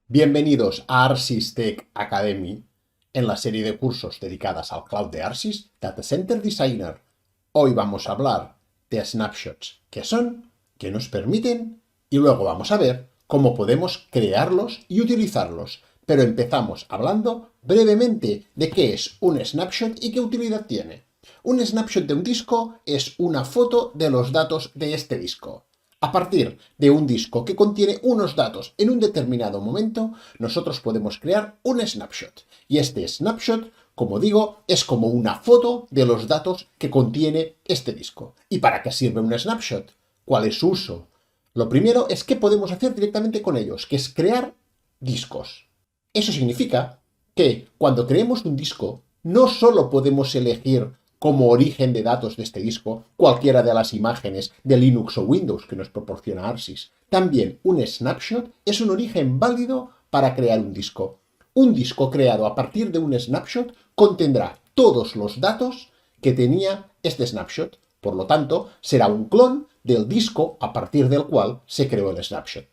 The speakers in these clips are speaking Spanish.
Bienvenidos a Arsys Tech Academy, en la serie de cursos dedicadas al cloud de Arsys, Data Center Designer. Hoy vamos a hablar de snapshots, qué son, qué nos permiten, y luego vamos a ver cómo podemos crearlos y utilizarlos. Pero empezamos hablando brevemente de qué es un snapshot y qué utilidad tiene. Un snapshot de un disco es una foto de los datos de este disco. A partir de un disco que contiene unos datos en un determinado momento, nosotros podemos crear un snapshot. Y este snapshot, como digo, es como una foto de los datos que contiene este disco. ¿Y para qué sirve un snapshot? ¿Cuál es su uso? Lo primero es qué podemos hacer directamente con ellos, que es crear discos. Eso significa que cuando creemos un disco, no solo podemos elegir como origen de datos de este disco cualquiera de las imágenes de Linux o Windows que nos proporciona Arsys. También un snapshot es un origen válido para crear un disco. Un disco creado a partir de un snapshot contendrá todos los datos que tenía este snapshot. Por lo tanto, será un clon del disco a partir del cual se creó el snapshot.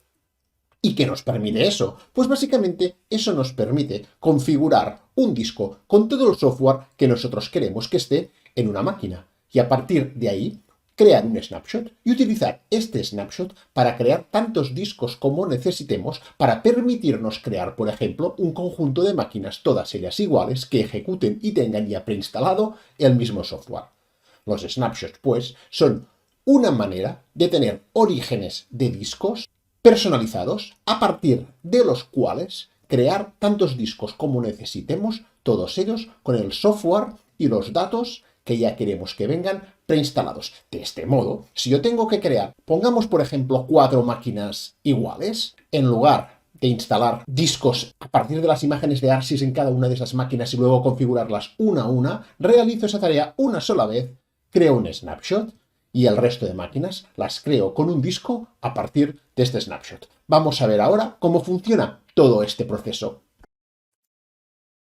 ¿Y qué nos permite eso? Pues básicamente eso nos permite configurar un disco con todo el software que nosotros queremos que esté en una máquina. Y a partir de ahí, crear un snapshot y utilizar este snapshot para crear tantos discos como necesitemos para permitirnos crear, por ejemplo, un conjunto de máquinas, todas ellas iguales, que ejecuten y tengan ya preinstalado el mismo software. Los snapshots, pues, son una manera de tener orígenes de discos personalizados a partir de los cuales crear tantos discos como necesitemos, todos ellos con el software y los datos que ya queremos que vengan preinstalados. De este modo, si yo tengo que crear, pongamos por ejemplo 4 máquinas iguales, en lugar de instalar discos a partir de las imágenes de Arsys en cada una de esas máquinas y luego configurarlas una a una, realizo esa tarea una sola vez, creo un snapshot y el resto de máquinas las creo con un disco a partir de este snapshot. Vamos a ver ahora cómo funciona todo este proceso.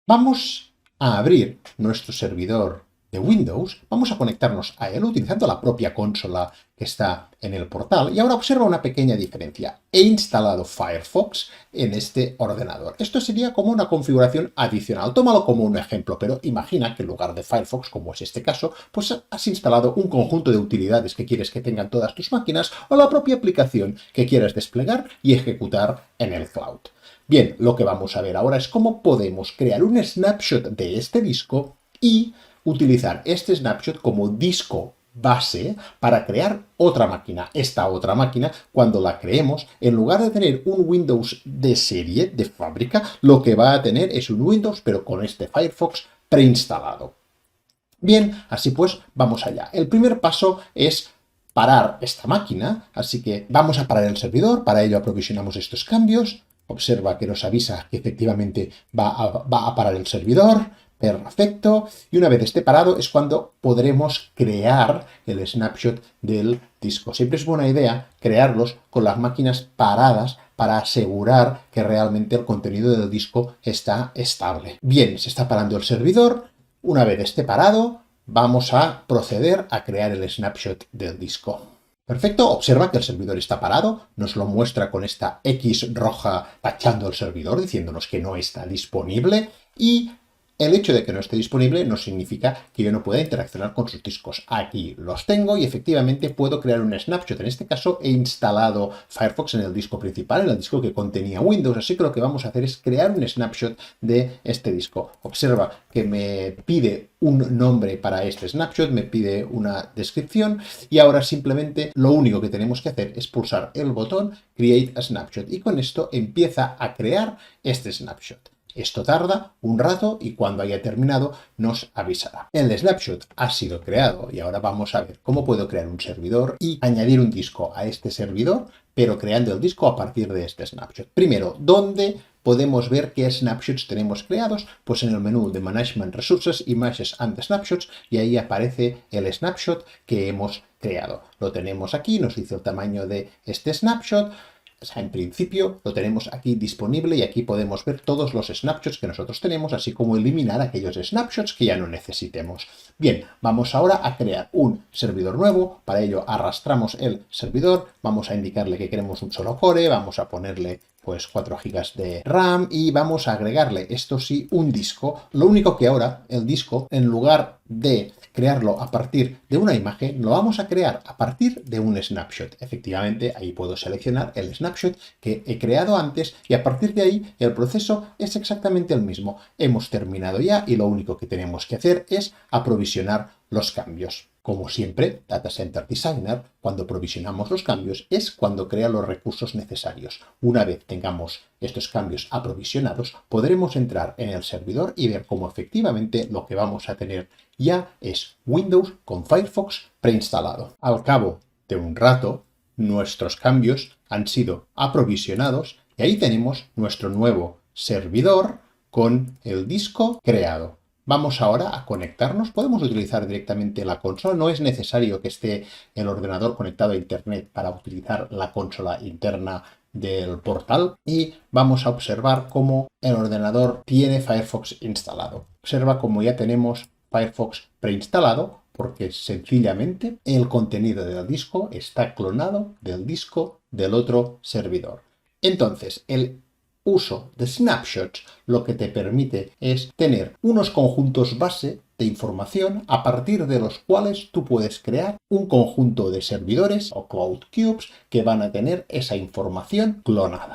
Vamos a abrir nuestro servidor de Windows, vamos a conectarnos a él utilizando la propia consola que está en el portal y ahora observa una pequeña diferencia. He instalado Firefox en este ordenador. Esto sería como una configuración adicional. Tómalo como un ejemplo, pero imagina que en lugar de Firefox, como es este caso, pues has instalado un conjunto de utilidades que quieres que tengan todas tus máquinas o la propia aplicación que quieras desplegar y ejecutar en el cloud. Bien, lo que vamos a ver ahora es cómo podemos crear un snapshot de este disco y utilizar este snapshot como disco base para crear otra máquina. Esta otra máquina, cuando la creemos, en lugar de tener un Windows de serie, de fábrica, lo que va a tener es un Windows, pero con este Firefox preinstalado. Bien, así pues, vamos allá. El primer paso es parar esta máquina, así que vamos a parar el servidor, para ello aprovisionamos estos cambios. Observa que nos avisa que efectivamente va a parar el servidor. Perfecto. Y una vez esté parado es cuando podremos crear el snapshot del disco. Siempre es buena idea crearlos con las máquinas paradas para asegurar que realmente el contenido del disco está estable. Bien, se está parando el servidor. Una vez esté parado, vamos a proceder a crear el snapshot del disco. Perfecto, observa que el servidor está parado, nos lo muestra con esta X roja tachando el servidor, diciéndonos que no está disponible y el hecho de que no esté disponible no significa que yo no pueda interaccionar con sus discos. Aquí los tengo y efectivamente puedo crear un snapshot. En este caso he instalado Firefox en el disco principal, en el disco que contenía Windows, así que lo que vamos a hacer es crear un snapshot de este disco. Observa que me pide un nombre para este snapshot, me pide una descripción y ahora simplemente lo único que tenemos que hacer es pulsar el botón Create a Snapshot y con esto empieza a crear este snapshot. Esto tarda un rato y cuando haya terminado nos avisará. El snapshot ha sido creado y ahora vamos a ver cómo puedo crear un servidor y añadir un disco a este servidor, pero creando el disco a partir de este snapshot. Primero, ¿dónde podemos ver qué snapshots tenemos creados? Pues en el menú de Management Resources, Images and Snapshots y ahí aparece el snapshot que hemos creado. Lo tenemos aquí, nos dice el tamaño de este snapshot. O sea, en principio lo tenemos aquí disponible y aquí podemos ver todos los snapshots que nosotros tenemos, así como eliminar aquellos snapshots que ya no necesitemos. Bien, vamos ahora a crear un servidor nuevo. Para ello arrastramos el servidor, vamos a indicarle que queremos un solo core, vamos a ponerle pues 4 GB de RAM y vamos a agregarle, esto sí, un disco. Lo único que ahora el disco, en lugar de crearlo a partir de una imagen, lo vamos a crear a partir de un snapshot. Efectivamente, ahí puedo seleccionar el snapshot que he creado antes y a partir de ahí el proceso es exactamente el mismo. Hemos terminado ya y lo único que tenemos que hacer es aprovisionar los cambios. Como siempre, Data Center Designer, cuando provisionamos los cambios, es cuando crea los recursos necesarios. Una vez tengamos estos cambios aprovisionados, podremos entrar en el servidor y ver cómo efectivamente lo que vamos a tener ya es Windows con Firefox preinstalado. Al cabo de un rato, nuestros cambios han sido aprovisionados y ahí tenemos nuestro nuevo servidor con el disco creado. Vamos ahora a conectarnos. Podemos utilizar directamente la consola. No es necesario que esté el ordenador conectado a Internet para utilizar la consola interna del portal. Y vamos a observar cómo el ordenador tiene Firefox instalado. Observa cómo ya tenemos Firefox preinstalado porque sencillamente el contenido del disco está clonado del disco del otro servidor. Entonces, el uso de snapshots lo que te permite es tener unos conjuntos base de información a partir de los cuales tú puedes crear un conjunto de servidores o cloud cubes que van a tener esa información clonada.